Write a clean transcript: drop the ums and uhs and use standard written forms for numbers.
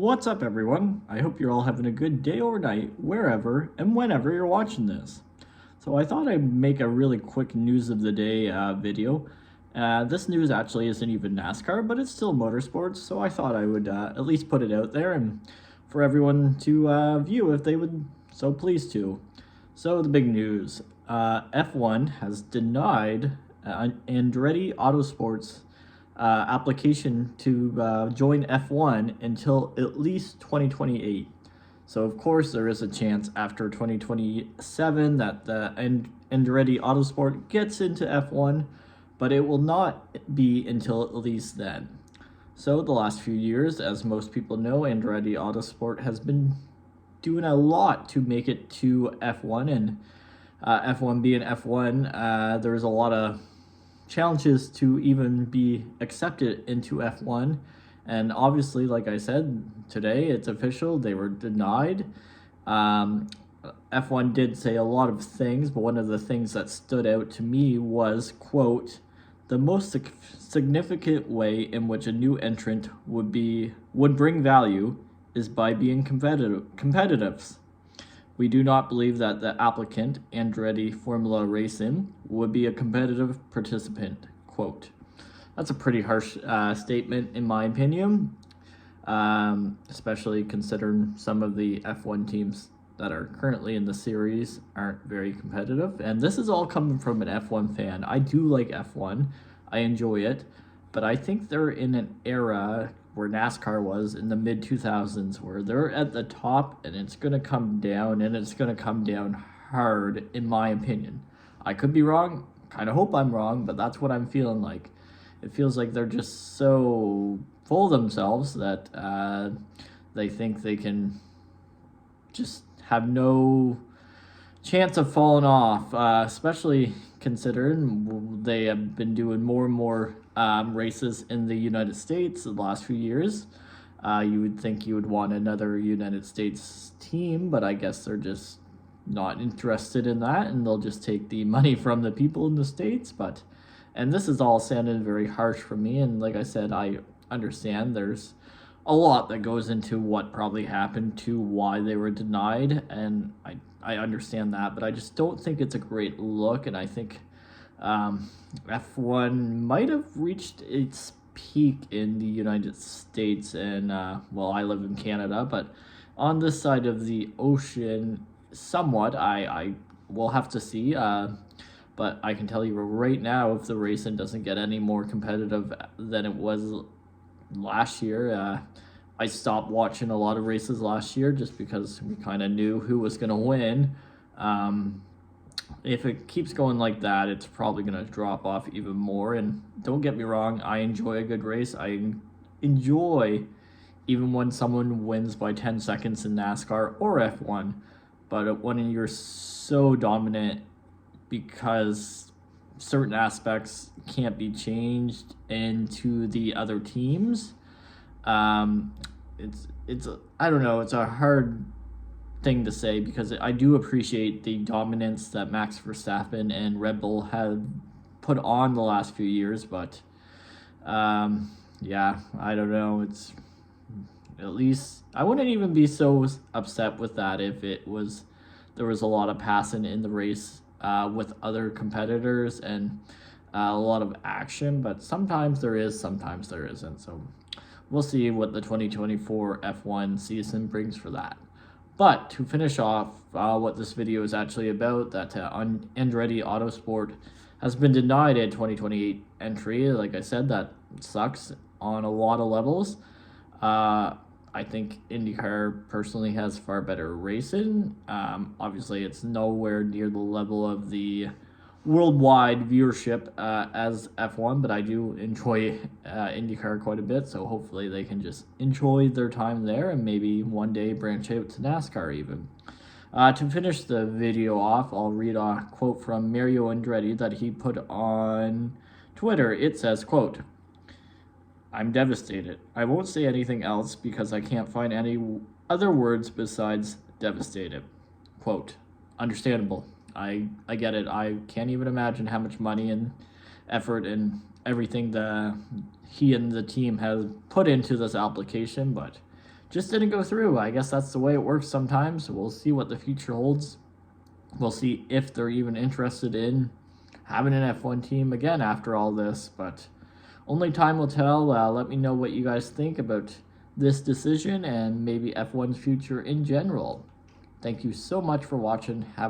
What's up, everyone? I hope you're all having a good day or night, wherever and whenever you're watching this. So I thought I'd make a really quick news of the day video. This news actually isn't even NASCAR, but it's still motorsports, so I thought I would at least put it out there and for everyone to view if they would so please to. So the big news, F1 has denied Andretti AutoSports application to join F1 until at least 2028. So of course there is a chance after 2027 that the Andretti Autosport gets into F1, but it will not be until at least then. So the last few years, as most people know, Andretti Autosport has been doing a lot to make it to F1, and F1 being F1, there's a lot of challenges to even be accepted into F1, and obviously, like I said, today it's official, they were denied. F1 did say a lot of things, but one of the things that stood out to me was, quote, the most significant way in which a new entrant would bring value is by being competitive. We do not believe that the applicant, Andretti Formula Racing, would be a competitive participant, quote. That's a pretty harsh statement in my opinion, especially considering some of the F1 teams that are currently in the series aren't very competitive. And this is all coming from an F1 fan. I do like F1, I enjoy it, but I think they're in an era where NASCAR was in the mid-2000s, where they're at the top and it's going to come down, and it's going to come down hard, in my opinion. I could be wrong, kind of hope I'm wrong, but that's what I'm feeling like. It feels like they're just so full of themselves that they think they can just have no chance of falling off, especially considering they have been doing more and more races in the United States the last few years. You would think you would want another United States team, but I guess they're just not interested in that, and they'll just take the money from the people in the States. And this is all sounding very harsh for me, and like I said, I understand there's a lot that goes into what probably happened to why they were denied, and I understand that, but I just don't think it's a great look, and I think F1 might have reached its peak in the United States, and well, I live in Canada, but on this side of the ocean, somewhat, I will have to see, but I can tell you right now, if the racing doesn't get any more competitive than it was last year, I stopped watching a lot of races last year just because we kind of knew who was going to win. If it keeps going like that, it's probably going to drop off even more. And don't get me wrong, I enjoy a good race. I enjoy even when someone wins by 10 seconds in NASCAR or F1. But when you're so dominant because certain aspects can't be changed into the other teams, it's I don't know, it's a hard thing to say because I do appreciate the dominance that Max Verstappen and Red Bull have put on the last few years, but yeah, I don't know, it's at least I wouldn't even be so upset with that if there was a lot of passing in the race with other competitors and a lot of action, but sometimes there is, sometimes there isn't. So we'll see what the 2024 F1 season brings for that. But to finish off what this video is actually about, that Andretti Autosport has been denied a 2028 entry. Like I said, that sucks on a lot of levels. I think IndyCar personally has far better racing. Obviously, it's nowhere near the level of the worldwide viewership as F1, but I do enjoy IndyCar quite a bit, so hopefully they can just enjoy their time there and maybe one day branch out to NASCAR even. To finish the video off, I'll read a quote from Mario Andretti that he put on Twitter. It says, quote, I'm devastated. I won't say anything else because I can't find any other words besides devastated. Quote, understandable. I get it. I can't even imagine how much money and effort and everything he and the team has put into this application, but just didn't go through. I guess that's the way it works sometimes. We'll see what the future holds. We'll see if they're even interested in having an F1 team again after all this, but only time will tell. Let me know what you guys think about this decision and maybe F1's future in general. Thank you so much for watching. Have